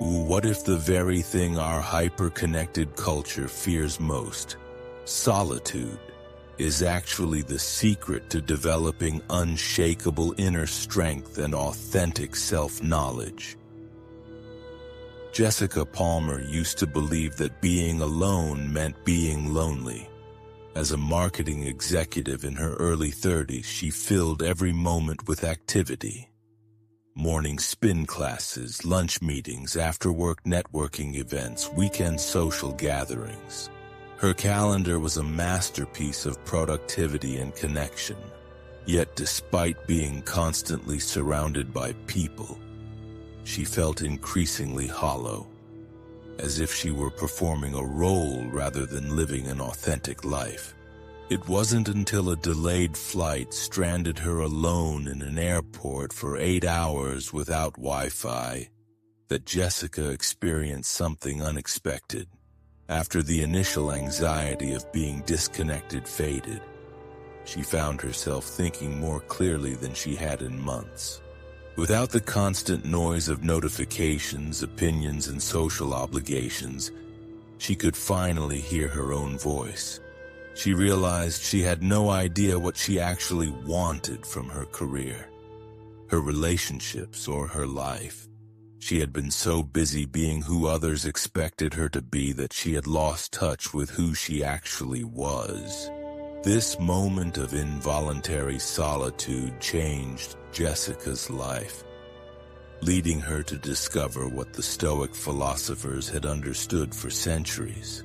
What if the very thing our hyper-connected culture fears most, solitude, is actually the secret to developing unshakable inner strength and authentic self-knowledge? Jessica Palmer used to believe that being alone meant being lonely. As a marketing executive in her early 30s, she filled every moment with activity. Morning spin classes, lunch meetings, after-work networking events, weekend social gatherings. Her calendar was a masterpiece of productivity and connection. Yet despite being constantly surrounded by people, she felt increasingly hollow, as if she were performing a role rather than living an authentic life. It wasn't until a delayed flight stranded her alone in an airport for 8 hours without Wi-Fi that Jessica experienced something unexpected. After the initial anxiety of being disconnected faded, she found herself thinking more clearly than she had in months. Without the constant noise of notifications, opinions, and social obligations, she could finally hear her own voice. She realized she had no idea what she actually wanted from her career, her relationships, or her life. She had been so busy being who others expected her to be that she had lost touch with who she actually was. This moment of involuntary solitude changed Jessica's life, leading her to discover what the Stoic philosophers had understood for centuries: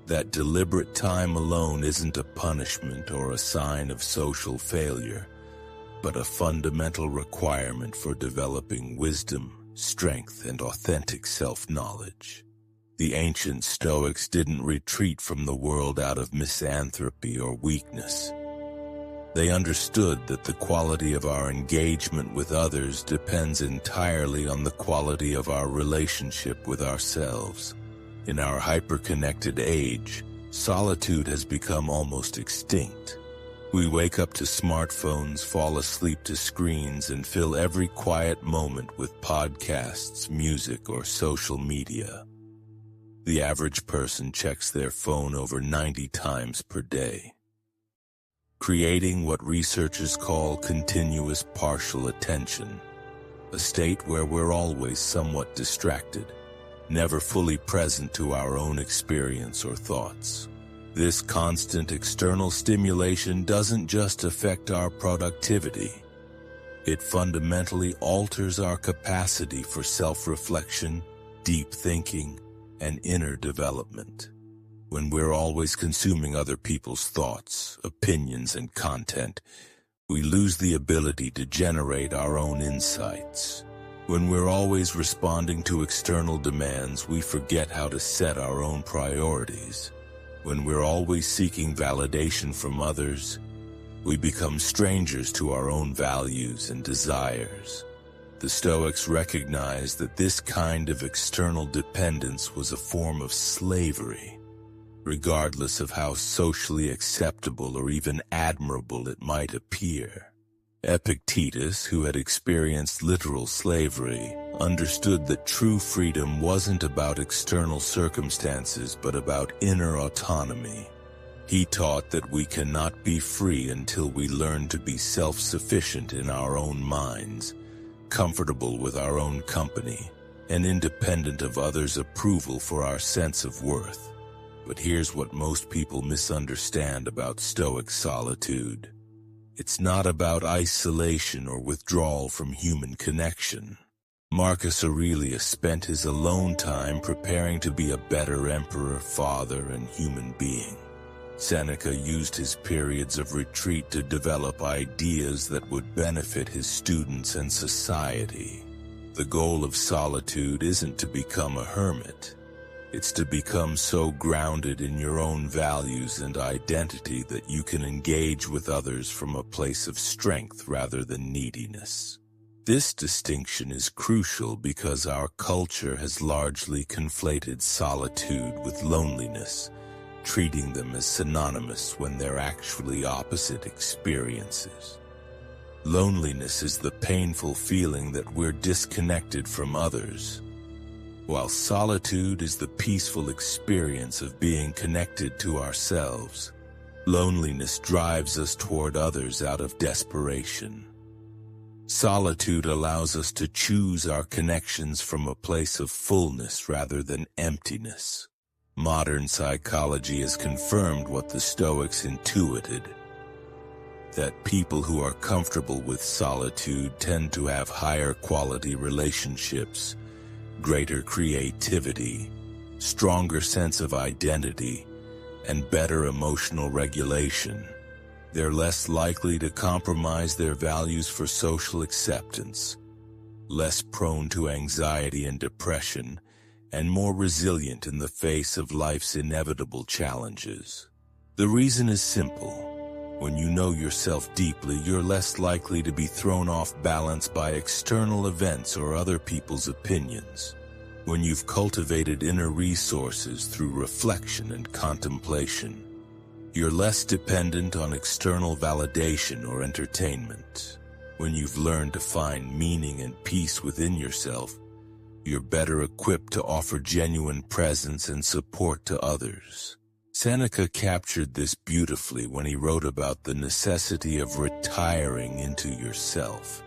that deliberate time alone isn't a punishment or a sign of social failure, but a fundamental requirement for developing wisdom, strength, and authentic self-knowledge. The ancient Stoics didn't retreat from the world out of misanthropy or weakness. They understood that the quality of our engagement with others depends entirely on the quality of our relationship with ourselves. In our hyper-connected age, solitude has become almost extinct. We wake up to smartphones, fall asleep to screens, and fill every quiet moment with podcasts, music, or social media. The average person checks their phone over 90 times per day, creating what researchers call continuous partial attention, a state where we're always somewhat distracted, never fully present to our own experience or thoughts. This constant external stimulation doesn't just affect our productivity. It fundamentally alters our capacity for self-reflection, deep thinking, and inner development. When we're always consuming other people's thoughts, opinions, and content, we lose the ability to generate our own insights. When we're always responding to external demands, we forget how to set our own priorities. When we're always seeking validation from others, we become strangers to our own values and desires. The Stoics recognized that this kind of external dependence was a form of slavery, regardless of how socially acceptable or even admirable it might appear. Epictetus, who had experienced literal slavery, understood that true freedom wasn't about external circumstances but about inner autonomy. He taught that we cannot be free until we learn to be self-sufficient in our own minds, comfortable with our own company, and independent of others' approval for our sense of worth. But here's what most people misunderstand about Stoic solitude. It's not about isolation or withdrawal from human connection. Marcus Aurelius spent his alone time preparing to be a better emperor, father, and human being. Seneca used his periods of retreat to develop ideas that would benefit his students and society. The goal of solitude isn't to become a hermit. It's to become so grounded in your own values and identity that you can engage with others from a place of strength rather than neediness. This distinction is crucial because our culture has largely conflated solitude with loneliness, treating them as synonymous when they're actually opposite experiences. Loneliness is the painful feeling that we're disconnected from others, while solitude is the peaceful experience of being connected to ourselves. Loneliness drives us toward others out of desperation. Solitude allows us to choose our connections from a place of fullness rather than emptiness. Modern psychology has confirmed what the Stoics intuited, that people who are comfortable with solitude tend to have higher quality relationships, greater creativity, stronger sense of identity, and better emotional regulation. They're less likely to compromise their values for social acceptance, less prone to anxiety and depression, and more resilient in the face of life's inevitable challenges. The reason is simple. When you know yourself deeply, you're less likely to be thrown off balance by external events or other people's opinions. When you've cultivated inner resources through reflection and contemplation, you're less dependent on external validation or entertainment. When you've learned to find meaning and peace within yourself, you're better equipped to offer genuine presence and support to others. Seneca captured this beautifully when he wrote about the necessity of retiring into yourself.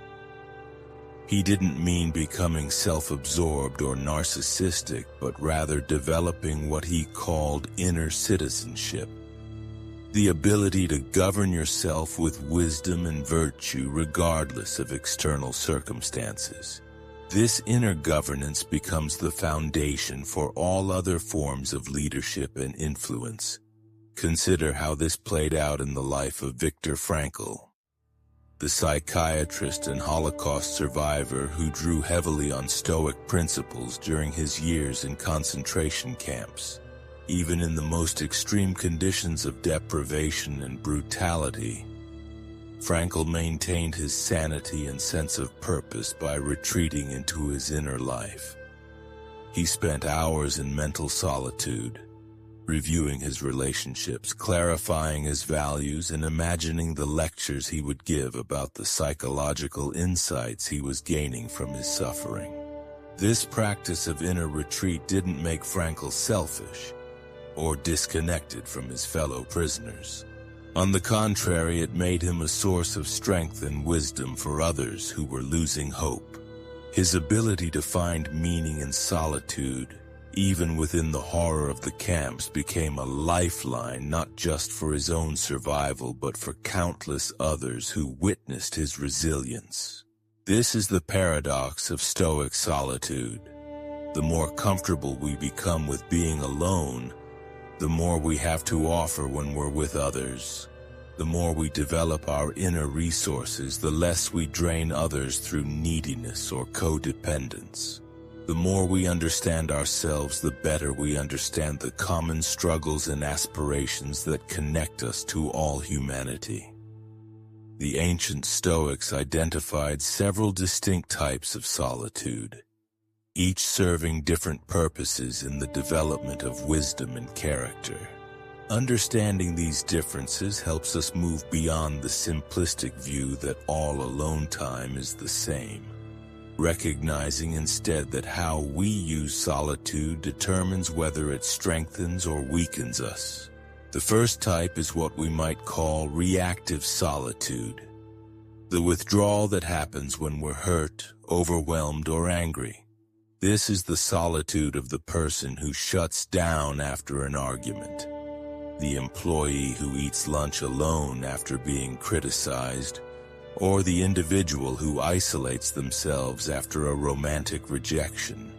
He didn't mean becoming self-absorbed or narcissistic, but rather developing what he called inner citizenship. The ability to govern yourself with wisdom and virtue regardless of external circumstances. This inner governance becomes the foundation for all other forms of leadership and influence. Consider how this played out in the life of Viktor Frankl, the psychiatrist and Holocaust survivor who drew heavily on Stoic principles during his years in concentration camps. Even in the most extreme conditions of deprivation and brutality, Frankl maintained his sanity and sense of purpose by retreating into his inner life. He spent hours in mental solitude, reviewing his relationships, clarifying his values, and imagining the lectures he would give about the psychological insights he was gaining from his suffering. This practice of inner retreat didn't make Frankl selfish or disconnected from his fellow prisoners. On the contrary, it made him a source of strength and wisdom for others who were losing hope. His ability to find meaning in solitude, even within the horror of the camps, became a lifeline not just for his own survival but for countless others who witnessed his resilience. This is the paradox of Stoic solitude. The more comfortable we become with being alone, the more we have to offer when we're with others. The more we develop our inner resources, the less we drain others through neediness or codependence. The more we understand ourselves, the better we understand the common struggles and aspirations that connect us to all humanity. The ancient Stoics identified several distinct types of solitude, each serving different purposes in the development of wisdom and character. Understanding these differences helps us move beyond the simplistic view that all alone time is the same, recognizing instead that how we use solitude determines whether it strengthens or weakens us. The first type is what we might call reactive solitude, the withdrawal that happens when we're hurt, overwhelmed, or angry. This is the solitude of the person who shuts down after an argument, the employee who eats lunch alone after being criticized, or the individual who isolates themselves after a romantic rejection.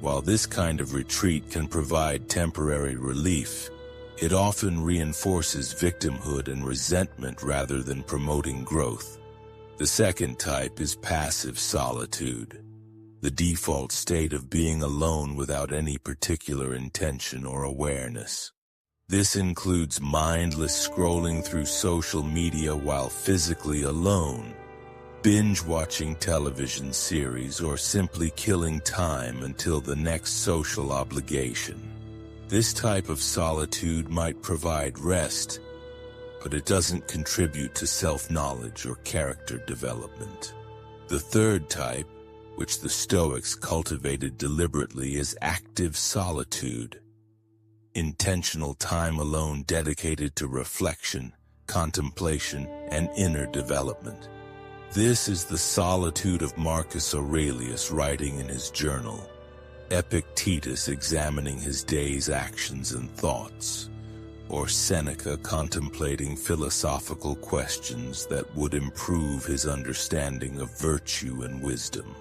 While this kind of retreat can provide temporary relief, it often reinforces victimhood and resentment rather than promoting growth. The second type is passive solitude, the default state of being alone without any particular intention or awareness. This includes mindless scrolling through social media while physically alone, binge-watching television series, or simply killing time until the next social obligation. This type of solitude might provide rest, but it doesn't contribute to self-knowledge or character development. The third type, which the Stoics cultivated deliberately, is active solitude. Intentional time alone dedicated to reflection, contemplation, and inner development. This is the solitude of Marcus Aurelius writing in his journal, Epictetus examining his day's actions and thoughts, or Seneca contemplating philosophical questions that would improve his understanding of virtue and wisdom.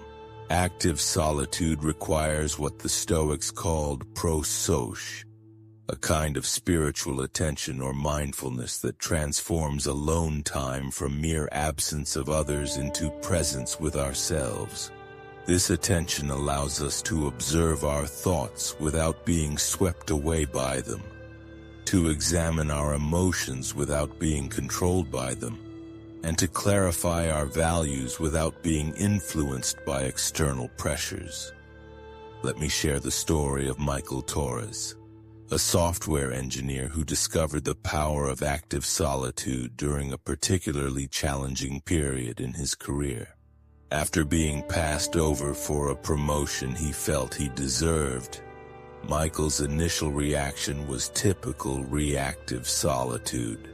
Active solitude requires what the Stoics called prosouche, a kind of spiritual attention or mindfulness that transforms alone time from mere absence of others into presence with ourselves. This attention allows us to observe our thoughts without being swept away by them, to examine our emotions without being controlled by them, and to clarify our values without being influenced by external pressures. Let me share the story of Michael Torres, a software engineer who discovered the power of active solitude during a particularly challenging period in his career. After being passed over for a promotion he felt he deserved, Michael's initial reaction was typical reactive solitude.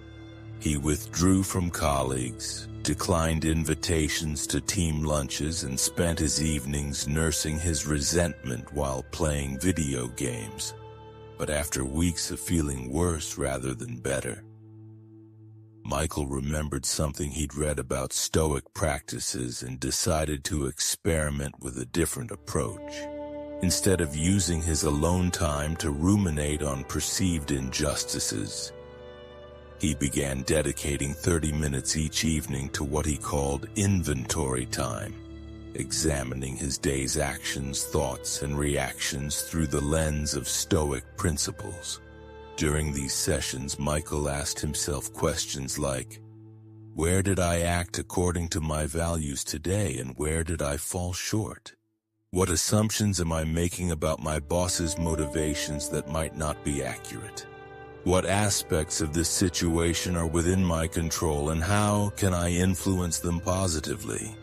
He withdrew from colleagues, declined invitations to team lunches, and spent his evenings nursing his resentment while playing video games. But after weeks of feeling worse rather than better, Michael remembered something he'd read about Stoic practices and decided to experiment with a different approach. Instead of using his alone time to ruminate on perceived injustices, he began dedicating 30 minutes each evening to what he called inventory time, examining his day's actions, thoughts, and reactions through the lens of Stoic principles. During these sessions, Michael asked himself questions like, where did I act according to my values today, and where did I fall short? What assumptions am I making about my boss's motivations that might not be accurate? What aspects of this situation are within my control, and how can I influence them positively?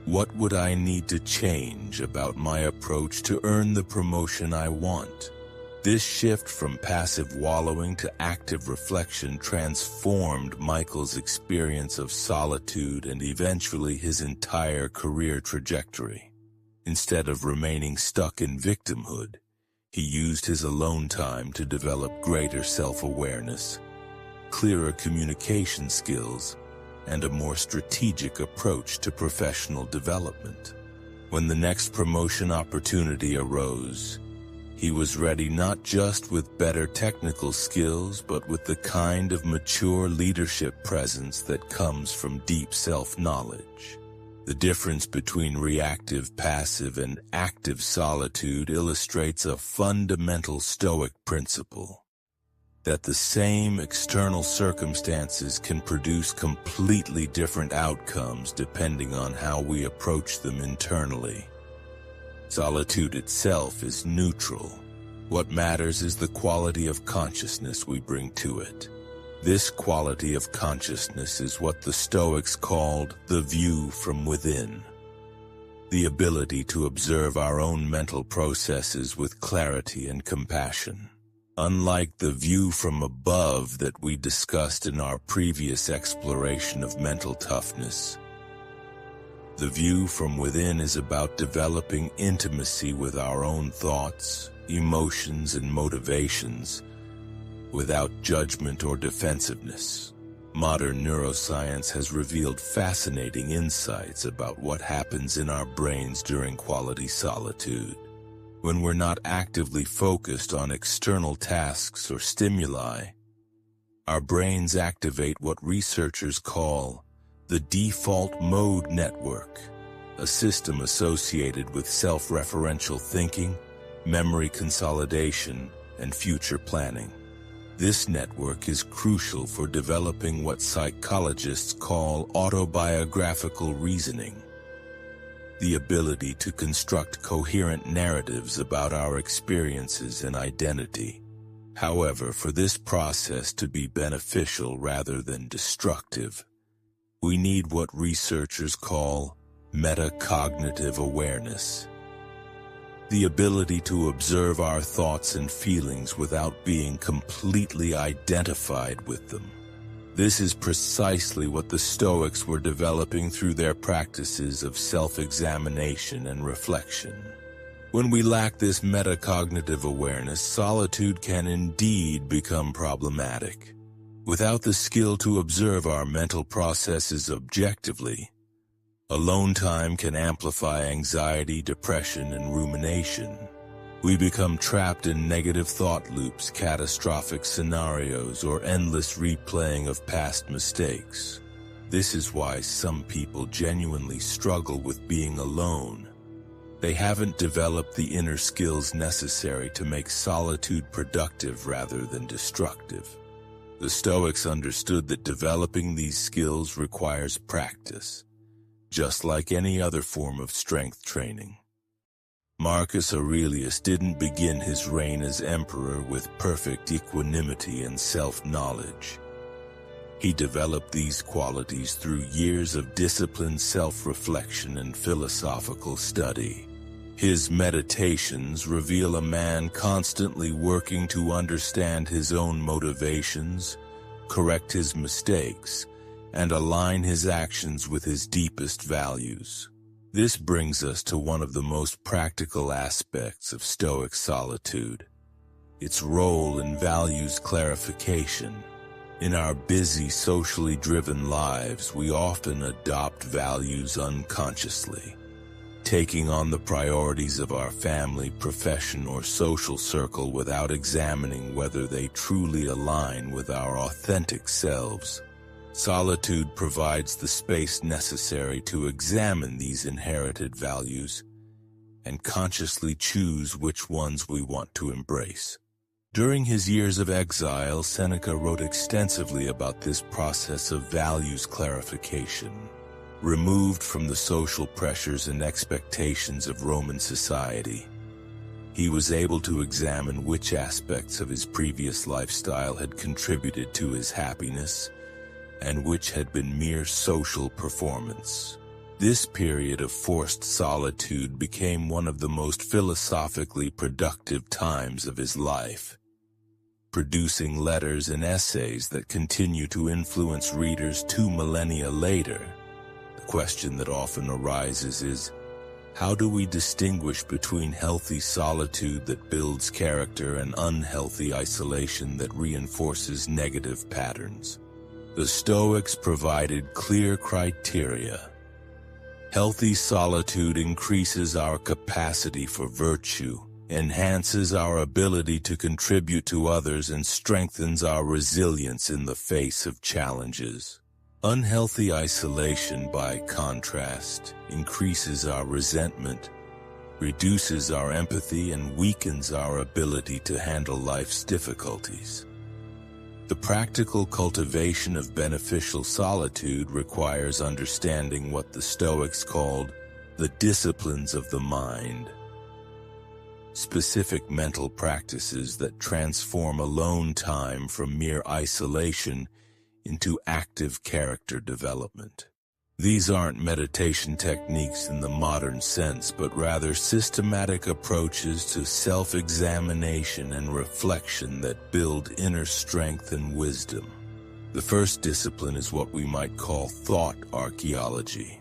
What would I need to change about my approach to earn the promotion I want? This shift from passive wallowing to active reflection transformed Michael's experience of solitude and eventually his entire career trajectory. Instead of remaining stuck in victimhood, he used his alone time to develop greater self-awareness, clearer communication skills, and a more strategic approach to professional development. When the next promotion opportunity arose, he was ready not just with better technical skills, but with the kind of mature leadership presence that comes from deep self-knowledge. The difference between reactive, passive, and active solitude illustrates a fundamental Stoic principle: that the same external circumstances can produce completely different outcomes depending on how we approach them internally. Solitude itself is neutral. What matters is the quality of consciousness we bring to it. This quality of consciousness is what the Stoics called the view from within. The ability to observe our own mental processes with clarity and compassion. Unlike the view from above that we discussed in our previous exploration of mental toughness, the view from within is about developing intimacy with our own thoughts, emotions, and motivations, without judgment or defensiveness. Modern neuroscience has revealed fascinating insights about what happens in our brains during quality solitude. When we're not actively focused on external tasks or stimuli, our brains activate what researchers call the default mode network, a system associated with self-referential thinking, memory consolidation, and future planning. This network is crucial for developing what psychologists call autobiographical reasoning, the ability to construct coherent narratives about our experiences and identity. However, for this process to be beneficial rather than destructive, we need what researchers call metacognitive awareness. The ability to observe our thoughts and feelings without being completely identified with them. This is precisely what the Stoics were developing through their practices of self-examination and reflection. When we lack this metacognitive awareness, solitude can indeed become problematic. Without the skill to observe our mental processes objectively, alone time can amplify anxiety, depression, and rumination. We become trapped in negative thought loops, catastrophic scenarios, or endless replaying of past mistakes. This is why some people genuinely struggle with being alone. They haven't developed the inner skills necessary to make solitude productive rather than destructive. The Stoics understood that developing these skills requires practice, just like any other form of strength training. Marcus Aurelius didn't begin his reign as emperor with perfect equanimity and self-knowledge. He developed these qualities through years of disciplined self-reflection and philosophical study. His meditations reveal a man constantly working to understand his own motivations, correct his mistakes, and align his actions with his deepest values. This brings us to one of the most practical aspects of Stoic solitude: its role in values clarification. In our busy, socially driven lives, we often adopt values unconsciously, taking on the priorities of our family, profession, or social circle without examining whether they truly align with our authentic selves. Solitude provides the space necessary to examine these inherited values and consciously choose which ones we want to embrace. During his years of exile, Seneca wrote extensively about this process of values clarification. Removed from the social pressures and expectations of Roman society, he was able to examine which aspects of his previous lifestyle had contributed to his happiness and which had been mere social performance. This period of forced solitude became one of the most philosophically productive times of his life, producing letters and essays that continue to influence readers 2 millennia later. The question that often arises is, how do we distinguish between healthy solitude that builds character and unhealthy isolation that reinforces negative patterns? The Stoics provided clear criteria. Healthy solitude increases our capacity for virtue, enhances our ability to contribute to others, and strengthens our resilience in the face of challenges. Unhealthy isolation, by contrast, increases our resentment, reduces our empathy, and weakens our ability to handle life's difficulties. The practical cultivation of beneficial solitude requires understanding what the Stoics called the disciplines of the mind. Specific mental practices that transform alone time from mere isolation into active character development. These aren't meditation techniques in the modern sense, but rather systematic approaches to self-examination and reflection that build inner strength and wisdom. The first discipline is what we might call thought archaeology,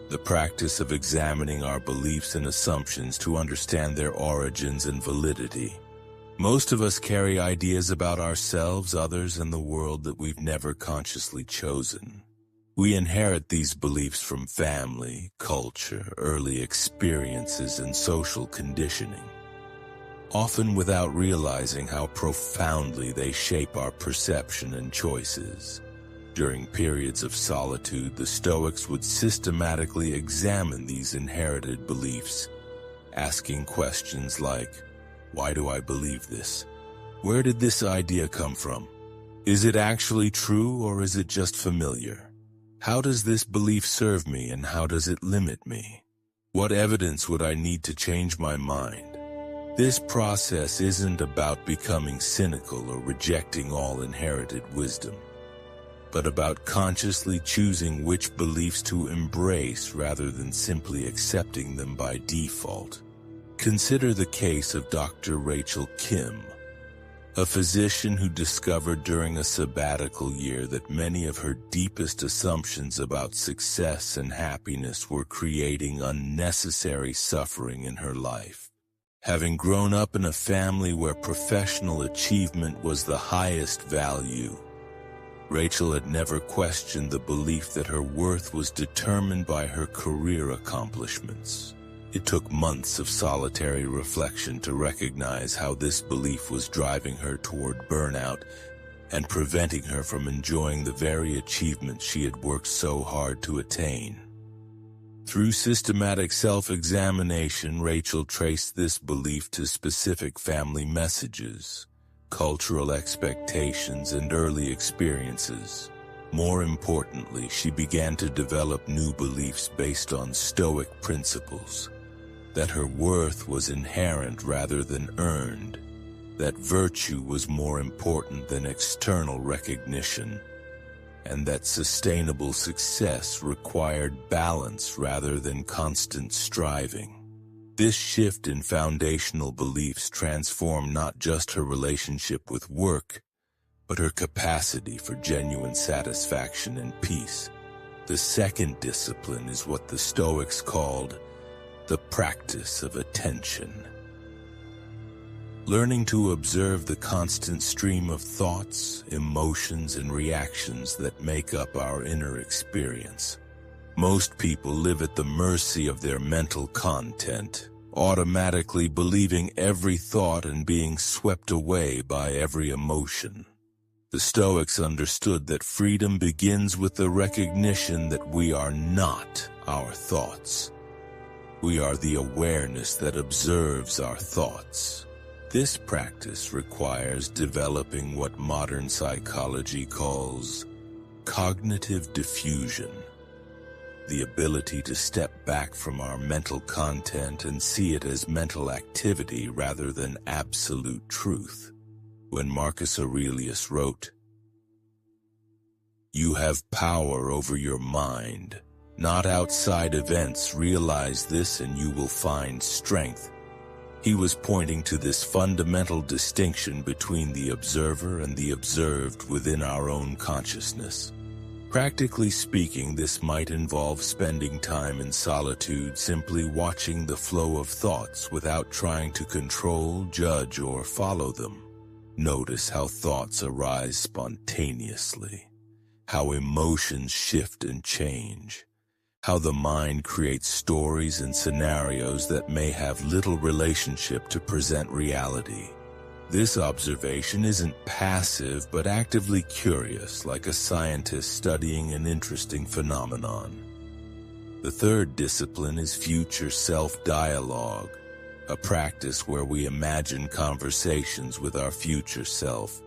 the practice of examining our beliefs and assumptions to understand their origins and validity. Most of us carry ideas about ourselves, others, and the world that we've never consciously chosen. We inherit these beliefs from family, culture, early experiences, and social conditioning, often without realizing how profoundly they shape our perception and choices. During periods of solitude, the Stoics would systematically examine these inherited beliefs, asking questions like, why do I believe this? Where did this idea come from? Is it actually true, or is it just familiar? How does this belief serve me, and how does it limit me? What evidence would I need to change my mind? This process isn't about becoming cynical or rejecting all inherited wisdom, but about consciously choosing which beliefs to embrace rather than simply accepting them by default. Consider the case of Dr. Rachel Kim, a physician who discovered during a sabbatical year that many of her deepest assumptions about success and happiness were creating unnecessary suffering in her life. Having grown up in a family where professional achievement was the highest value, Rachel had never questioned the belief that her worth was determined by her career accomplishments. It took months of solitary reflection to recognize how this belief was driving her toward burnout and preventing her from enjoying the very achievements she had worked so hard to attain. Through systematic self-examination, Rachel traced this belief to specific family messages, cultural expectations, and early experiences. More importantly, she began to develop new beliefs based on Stoic principles, that her worth was inherent rather than earned, that virtue was more important than external recognition, and that sustainable success required balance rather than constant striving. This shift in foundational beliefs transformed not just her relationship with work, but her capacity for genuine satisfaction and peace. The second discipline is what the Stoics called the practice of attention. Learning to observe the constant stream of thoughts, emotions, and reactions that make up our inner experience. Most people live at the mercy of their mental content, automatically believing every thought and being swept away by every emotion. The Stoics understood that freedom begins with the recognition that we are not our thoughts. We are the awareness that observes our thoughts. This practice requires developing what modern psychology calls cognitive diffusion, the ability to step back from our mental content and see it as mental activity rather than absolute truth. When Marcus Aurelius wrote, "You have power over your mind, not outside events. Realize this and you will find strength," he was pointing to this fundamental distinction between the observer and the observed within our own consciousness. Practically speaking, this might involve spending time in solitude, simply watching the flow of thoughts without trying to control, judge, or follow them. Notice how thoughts arise spontaneously, how emotions shift and change, how the mind creates stories and scenarios that may have little relationship to present reality. This observation isn't passive but actively curious, like a scientist studying an interesting phenomenon. The third discipline is future self-dialogue, a practice where we imagine conversations with our future self,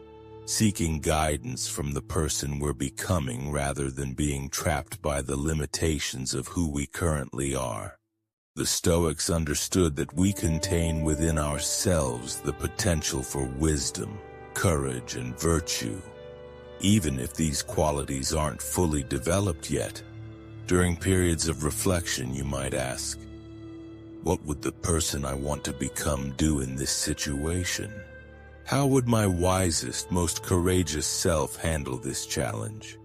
seeking guidance from the person we're becoming rather than being trapped by the limitations of who we currently are. The Stoics understood that we contain within ourselves the potential for wisdom, courage, and virtue, even if these qualities aren't fully developed yet. During periods of reflection, you might ask, what would the person I want to become do in this situation? How would my wisest, most courageous self handle this challenge?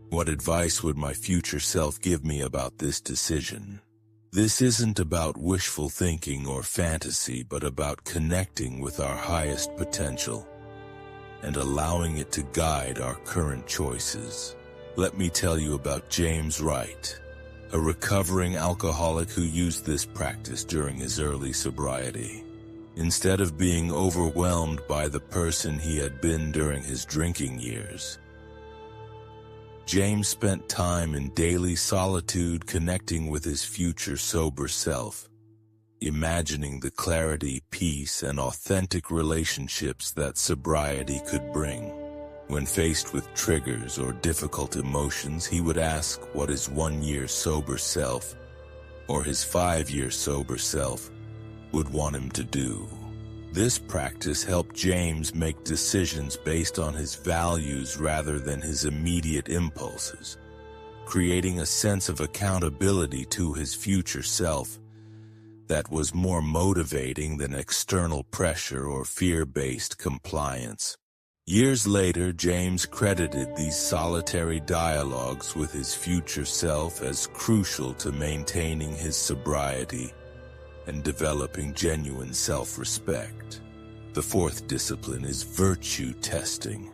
What advice would my future self give me about this decision? This isn't about wishful thinking or fantasy, but about connecting with our highest potential and allowing it to guide our current choices. Let me tell you about James Wright, a recovering alcoholic who used this practice during his early sobriety. Instead of being overwhelmed by the person he had been during his drinking years, James spent time in daily solitude connecting with his future sober self, imagining the clarity, peace, and authentic relationships that sobriety could bring. When faced with triggers or difficult emotions, he would ask what his 1-year sober self or his 5-year sober self would want him to do. This practice helped James make decisions based on his values rather than his immediate impulses, creating a sense of accountability to his future self that was more motivating than external pressure or fear-based compliance. Years later, James credited these solitary dialogues with his future self as crucial to maintaining his sobriety and developing genuine self-respect. The fourth discipline is virtue testing,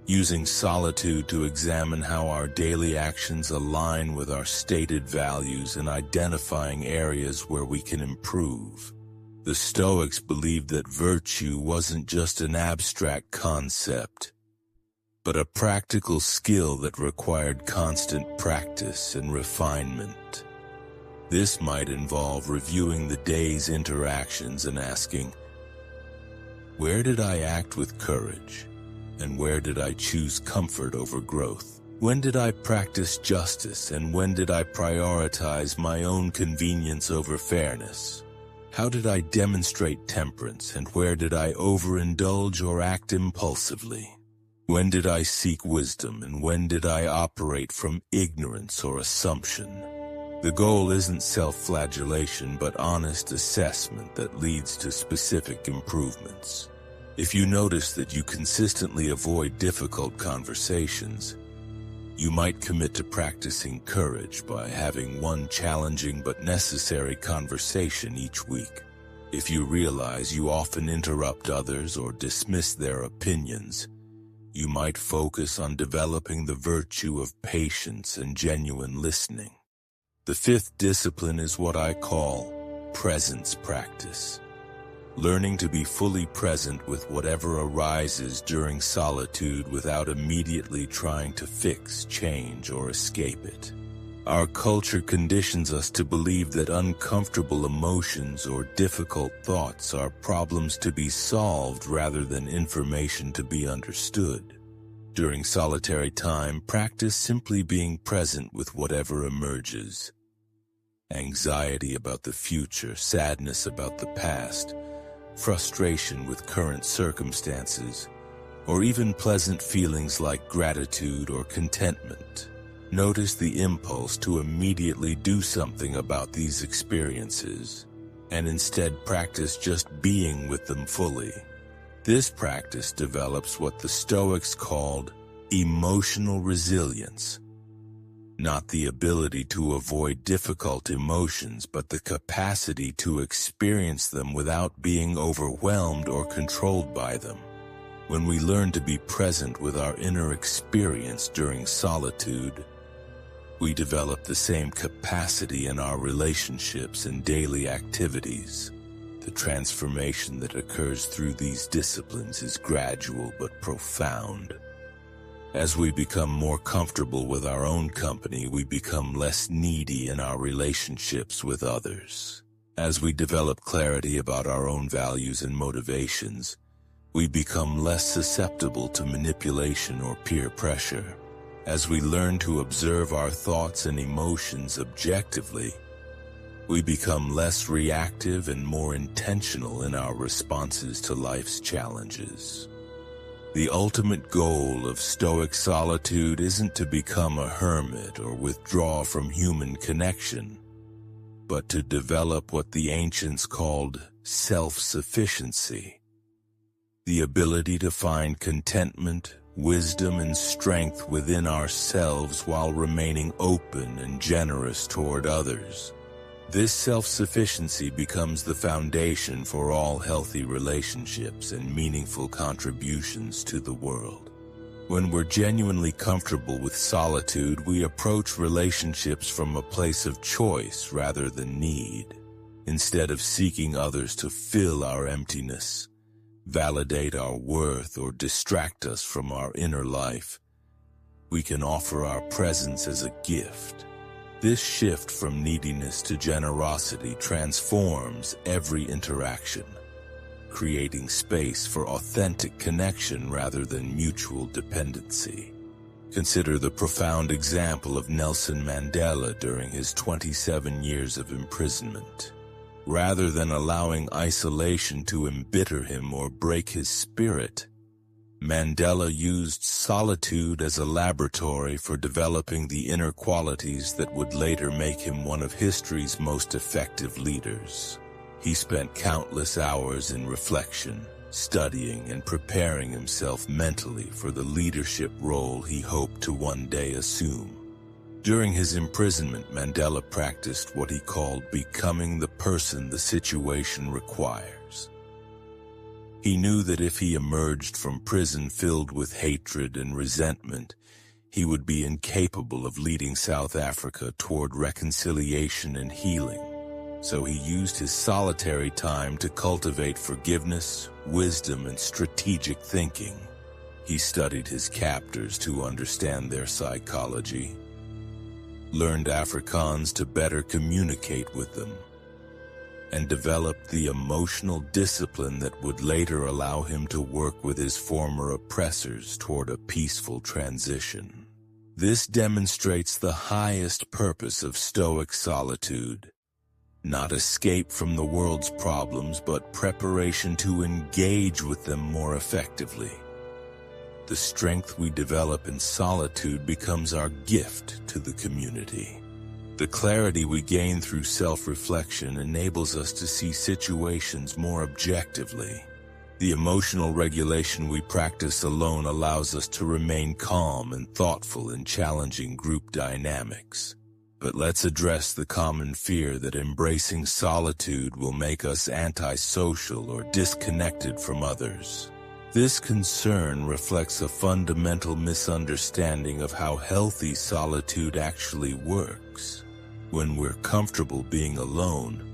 using solitude to examine how our daily actions align with our stated values and identifying areas where we can improve. The Stoics believed that virtue wasn't just an abstract concept, but a practical skill that required constant practice and refinement. This might involve reviewing the day's interactions and asking, where did I act with courage? And where did I choose comfort over growth? When did I practice justice, and when did I prioritize my own convenience over fairness? How did I demonstrate temperance, and where did I overindulge or act impulsively? When did I seek wisdom, and when did I operate from ignorance or assumption? The goal isn't self-flagellation, but honest assessment that leads to specific improvements. If you notice that you consistently avoid difficult conversations, you might commit to practicing courage by having one challenging but necessary conversation each week. If you realize you often interrupt others or dismiss their opinions, you might focus on developing the virtue of patience and genuine listening. The fifth discipline is what I call presence practice. Learning to be fully present with whatever arises during solitude without immediately trying to fix, change, or escape it. Our culture conditions us to believe that uncomfortable emotions or difficult thoughts are problems to be solved rather than information to be understood. During solitary time, practice simply being present with whatever emerges. Anxiety about the future, sadness about the past, frustration with current circumstances, or even pleasant feelings like gratitude or contentment. Notice the impulse to immediately do something about these experiences, and instead practice just being with them fully. This practice develops what the Stoics called emotional resilience. Not the ability to avoid difficult emotions, but the capacity to experience them without being overwhelmed or controlled by them. When we learn to be present with our inner experience during solitude, we develop the same capacity in our relationships and daily activities. The transformation that occurs through these disciplines is gradual but profound. As we become more comfortable with our own company, we become less needy in our relationships with others. As we develop clarity about our own values and motivations, we become less susceptible to manipulation or peer pressure. As we learn to observe our thoughts and emotions objectively, we become less reactive and more intentional in our responses to life's challenges. The ultimate goal of Stoic solitude isn't to become a hermit or withdraw from human connection, but to develop what the ancients called self-sufficiency, the ability to find contentment, wisdom, and strength within ourselves while remaining open and generous toward others. This self-sufficiency becomes the foundation for all healthy relationships and meaningful contributions to the world. When we're genuinely comfortable with solitude, we approach relationships from a place of choice rather than need. Instead of seeking others to fill our emptiness, validate our worth, or distract us from our inner life, we can offer our presence as a gift. This shift from neediness to generosity transforms every interaction, creating space for authentic connection rather than mutual dependency. Consider the profound example of Nelson Mandela during his 27 years of imprisonment. rather than allowing isolation to embitter him or break his spirit. Mandela used solitude as a laboratory for developing the inner qualities that would later make him one of history's most effective leaders. He spent countless hours in reflection, studying and preparing himself mentally for the leadership role he hoped to one day assume. During his imprisonment, Mandela practiced what he called becoming the person the situation requires. He knew that if he emerged from prison filled with hatred and resentment, he would be incapable of leading South Africa toward reconciliation and healing. So he used his solitary time to cultivate forgiveness, wisdom, and strategic thinking. He studied his captors to understand their psychology, learned Afrikaans to better communicate with them, and developed the emotional discipline that would later allow him to work with his former oppressors toward a peaceful transition. This demonstrates the highest purpose of Stoic solitude: not escape from the world's problems, but preparation to engage with them more effectively. The strength we develop in solitude becomes our gift to the community. The clarity we gain through self-reflection enables us to see situations more objectively. The emotional regulation we practice alone allows us to remain calm and thoughtful in challenging group dynamics. But let's address the common fear that embracing solitude will make us antisocial or disconnected from others. This concern reflects a fundamental misunderstanding of how healthy solitude actually works. When we're comfortable being alone,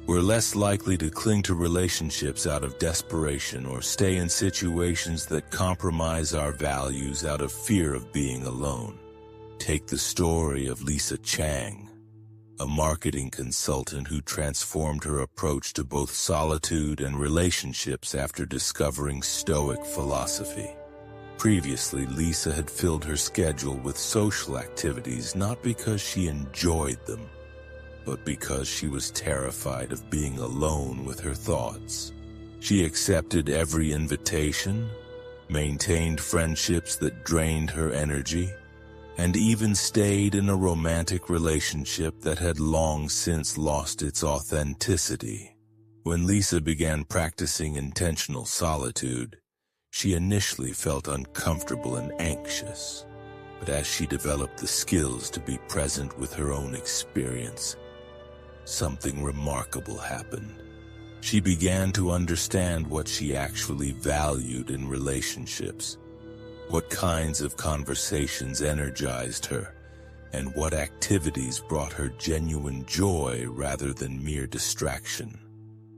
we're less likely to cling to relationships out of desperation or stay in situations that compromise our values out of fear of being alone. Take the story of Lisa Chang, a marketing consultant who transformed her approach to both solitude and relationships after discovering Stoic philosophy. Previously, Lisa had filled her schedule with social activities not because she enjoyed them, but because she was terrified of being alone with her thoughts. She accepted every invitation, maintained friendships that drained her energy, and even stayed in a romantic relationship that had long since lost its authenticity. When Lisa began practicing intentional solitude, she initially felt uncomfortable and anxious, but as she developed the skills to be present with her own experience, something remarkable happened. She began to understand what she actually valued in relationships, what kinds of conversations energized her, and what activities brought her genuine joy rather than mere distraction.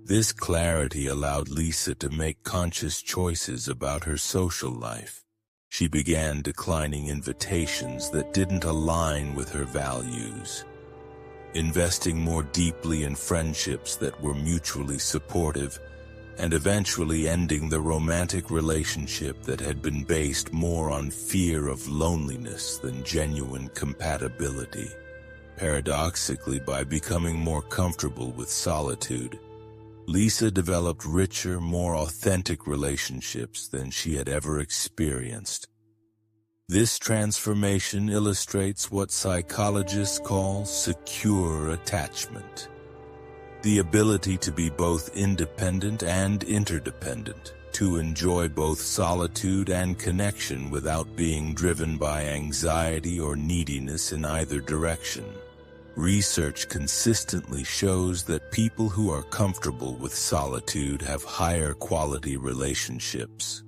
This clarity allowed Lisa to make conscious choices about her social life. She began declining invitations that didn't align with her values, investing more deeply in friendships that were mutually supportive, and eventually ending the romantic relationship that had been based more on fear of loneliness than genuine compatibility. Paradoxically, by becoming more comfortable with solitude, Lisa developed richer, more authentic relationships than she had ever experienced. This transformation illustrates what psychologists call secure attachment, the ability to be both independent and interdependent, to enjoy both solitude and connection without being driven by anxiety or neediness in either direction. Research consistently shows that people who are comfortable with solitude have higher quality relationships,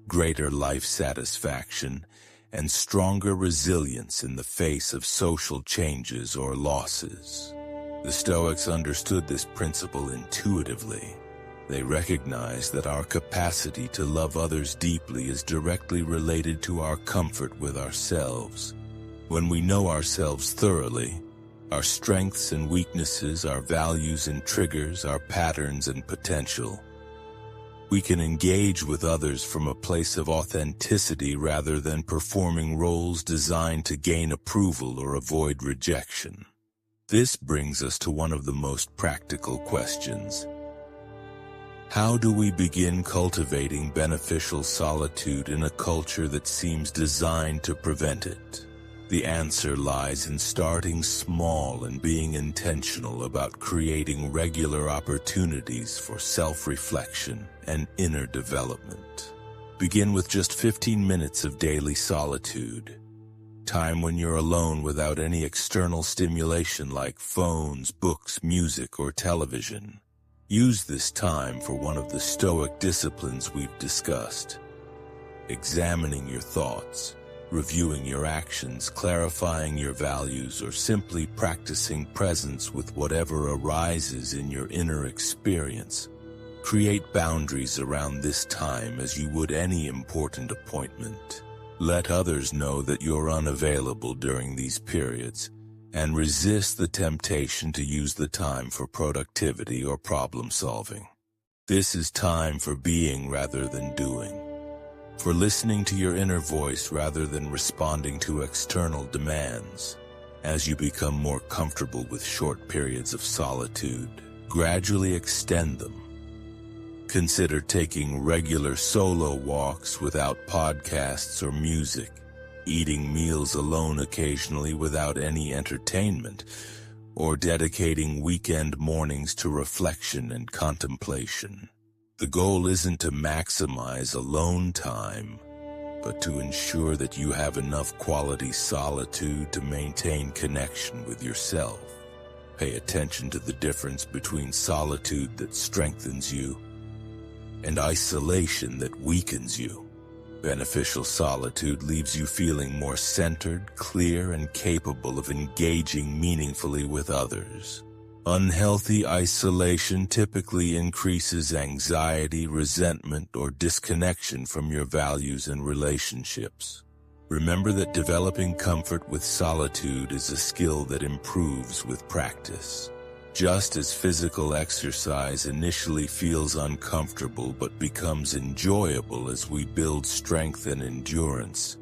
greater life satisfaction, and stronger resilience in the face of social changes or losses. The Stoics understood this principle intuitively. They recognized that our capacity to love others deeply is directly related to our comfort with ourselves. When we know ourselves thoroughly, our strengths and weaknesses, our values and triggers, our patterns and potential, we can engage with others from a place of authenticity rather than performing roles designed to gain approval or avoid rejection. This brings us to one of the most practical questions. How do we begin cultivating beneficial solitude in a culture that seems designed to prevent it? The answer lies in starting small and being intentional about creating regular opportunities for self-reflection and inner development. Begin with just 15 minutes of daily solitude. Time when you're alone without any external stimulation like phones, books, music, or television. Use this time for one of the Stoic disciplines we've discussed. Examining your thoughts, reviewing your actions, clarifying your values, or simply practicing presence with whatever arises in your inner experience. Create boundaries around this time as you would any important appointment. Let others know that you're unavailable during these periods, and resist the temptation to use the time for productivity or problem solving. This is time for being rather than doing, for listening to your inner voice rather than responding to external demands. As you become more comfortable with short periods of solitude, gradually extend them. Consider taking regular solo walks without podcasts or music, eating meals alone occasionally without any entertainment, or dedicating weekend mornings to reflection and contemplation. The goal isn't to maximize alone time, but to ensure that you have enough quality solitude to maintain connection with yourself. Pay attention to the difference between solitude that strengthens you and isolation that weakens you. Beneficial solitude leaves you feeling more centered, clear, and capable of engaging meaningfully with others. Unhealthy isolation typically increases anxiety, resentment, or disconnection from your values and relationships. Remember that developing comfort with solitude is a skill that improves with practice. Just as physical exercise initially feels uncomfortable but becomes enjoyable as we build strength and endurance,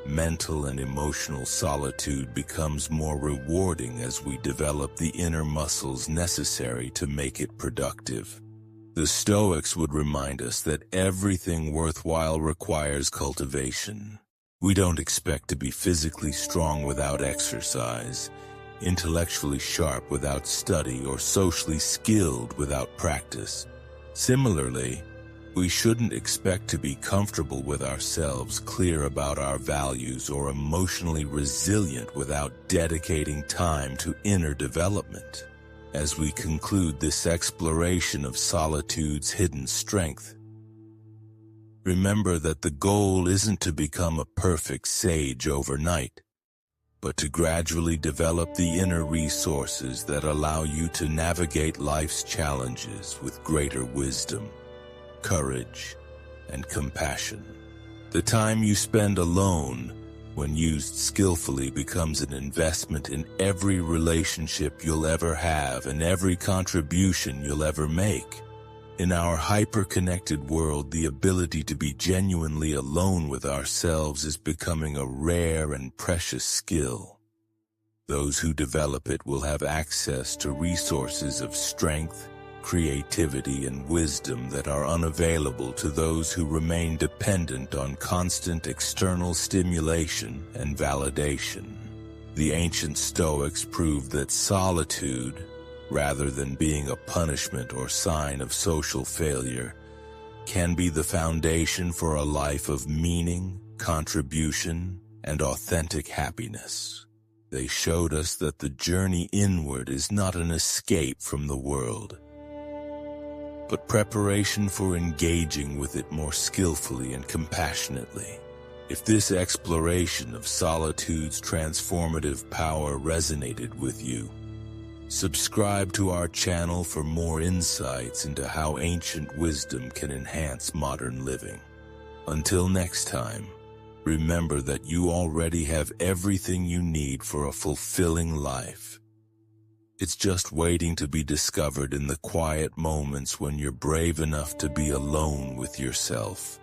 mental and emotional solitude becomes more rewarding as we develop the inner muscles necessary to make it productive. The Stoics would remind us that everything worthwhile requires cultivation. We don't expect to be physically strong without exercise, intellectually sharp without study, or socially skilled without practice. Similarly, we shouldn't expect to be comfortable with ourselves, clear about our values, or emotionally resilient without dedicating time to inner development. As we conclude this exploration of solitude's hidden strength, remember that the goal isn't to become a perfect sage overnight, but to gradually develop the inner resources that allow you to navigate life's challenges with greater wisdom, courage, and compassion. The time you spend alone, when used skillfully, becomes an investment in every relationship you'll ever have and every contribution you'll ever make. In our hyper-connected world, the ability to be genuinely alone with ourselves is becoming a rare and precious skill. Those who develop it will have access to resources of strength, creativity, and wisdom that are unavailable to those who remain dependent on constant external stimulation and validation. The ancient Stoics proved that solitude, rather than being a punishment or sign of social failure, can be the foundation for a life of meaning, contribution, and authentic happiness. They showed us that the journey inward is not an escape from the world, but preparation for engaging with it more skillfully and compassionately. If this exploration of solitude's transformative power resonated with you, subscribe to our channel for more insights into how ancient wisdom can enhance modern living. Until next time, remember that you already have everything you need for a fulfilling life. It's just waiting to be discovered in the quiet moments when you're brave enough to be alone with yourself.